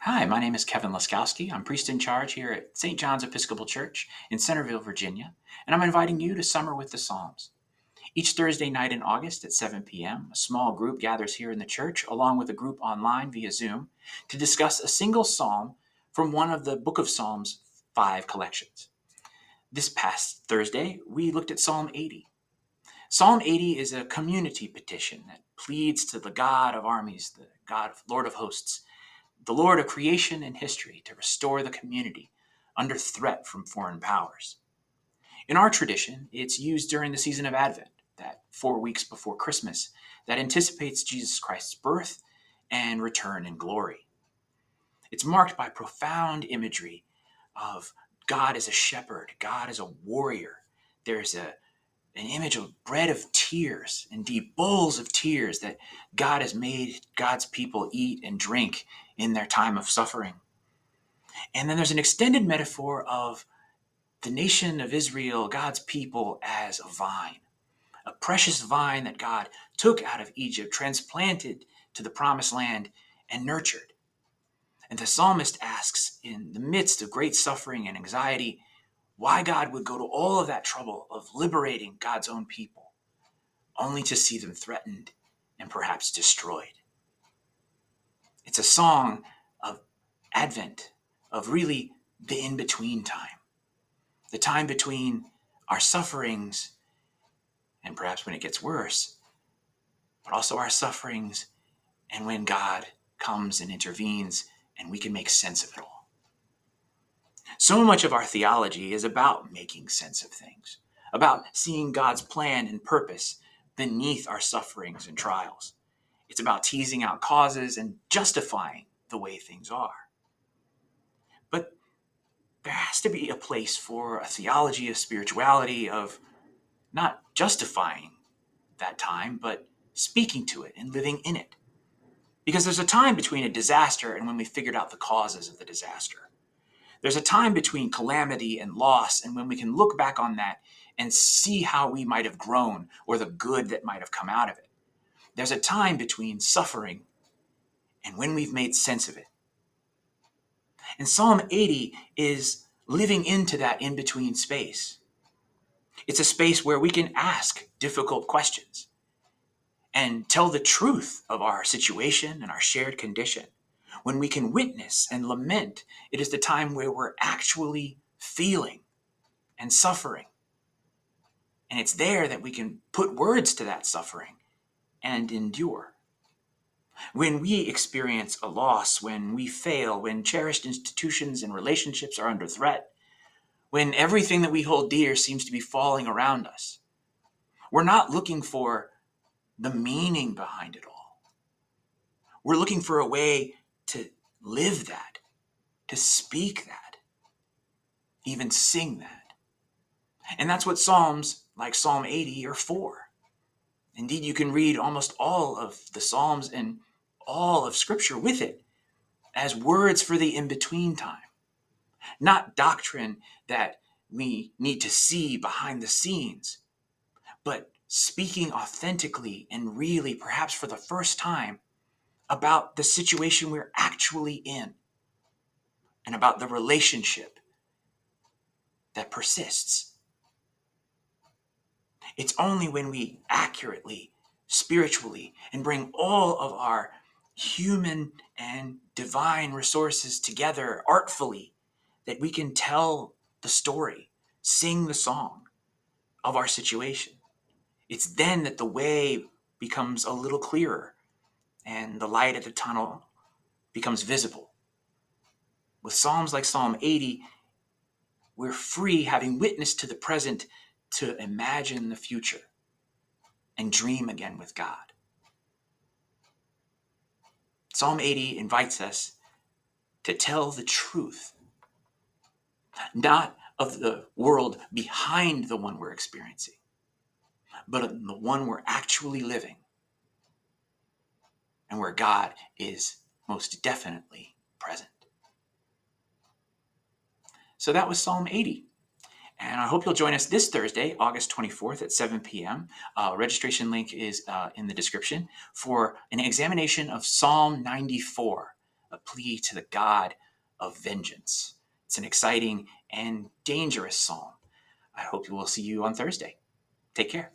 Hi, my name is Kevin Laskowski. I'm priest in charge here at St. John's Episcopal Church in Centerville, Virginia, and I'm inviting you to Summer with the Psalms. Each Thursday night in August at 7 p.m., a small group gathers here in the church, along with a group online via Zoom, to discuss a single psalm from one of the Book of Psalms 5 collections. This past Thursday, we looked at Psalm 80. Psalm 80 is a community petition that pleads to the God of armies, the God, Lord of hosts, the Lord of creation and history, to restore the community under threat from foreign powers. In our tradition, it's used during the season of Advent, that 4 weeks before Christmas, that anticipates Jesus Christ's birth and return in glory. It's marked by profound imagery of God as a shepherd, God as a warrior. There's an image of bread of tears, indeed bowls of tears that God has made God's people eat and drink in their time of suffering. And then there's an extended metaphor of the nation of Israel, God's people, as a vine, a precious vine that God took out of Egypt, transplanted to the promised land, and nurtured. And the psalmist asks, in the midst of great suffering and anxiety, why God would go to all of that trouble of liberating God's own people, only to see them threatened and perhaps destroyed. It's a song of Advent, of really the in-between time, the time between our sufferings and perhaps when it gets worse, but also our sufferings and when God comes and intervenes and we can make sense of it all. So much of our theology is about making sense of things, about seeing God's plan and purpose beneath our sufferings and trials. It's about teasing out causes and justifying the way things are. But there has to be a place for a theology of spirituality, of not justifying that time, but speaking to it and living in it. Because there's a time between a disaster and when we figured out the causes of the disaster. There's a time between calamity and loss and when we can look back on that and see how we might have grown or the good that might have come out of it. There's a time between suffering and when we've made sense of it. And Psalm 80 is living into that in-between space. It's a space where we can ask difficult questions and tell the truth of our situation and our shared condition. When we can witness and lament, it is the time where we're actually feeling and suffering. And it's there that we can put words to that suffering and endure. When we experience a loss, when we fail, when cherished institutions and relationships are under threat, when everything that we hold dear seems to be falling around us, we're not looking for the meaning behind it all. We're looking for a way to live that, to speak that, even sing that. And that's what Psalms like Psalm 80 are for. Indeed, you can read almost all of the Psalms and all of Scripture with it as words for the in-between time. Not doctrine that we need to see behind the scenes, but speaking authentically and really, perhaps for the first time, about the situation we're actually in and about the relationship that persists. It's only when we accurately, spiritually, and bring all of our human and divine resources together artfully that we can tell the story, sing the song of our situation. It's then that the way becomes a little clearer and the light at the tunnel becomes visible. With Psalms like Psalm 80, we're free, having witnessed to the present, to imagine the future and dream again with God. Psalm 80 invites us to tell the truth, not of the world behind the one we're experiencing, but of the one we're actually living and where God is most definitely present. So that was Psalm 80. And I hope you'll join us this Thursday, August 24th at 7 p.m. Registration link is in the description for an examination of Psalm 94, a plea to the God of vengeance. It's an exciting and dangerous psalm. I hope we will see you on Thursday. Take care.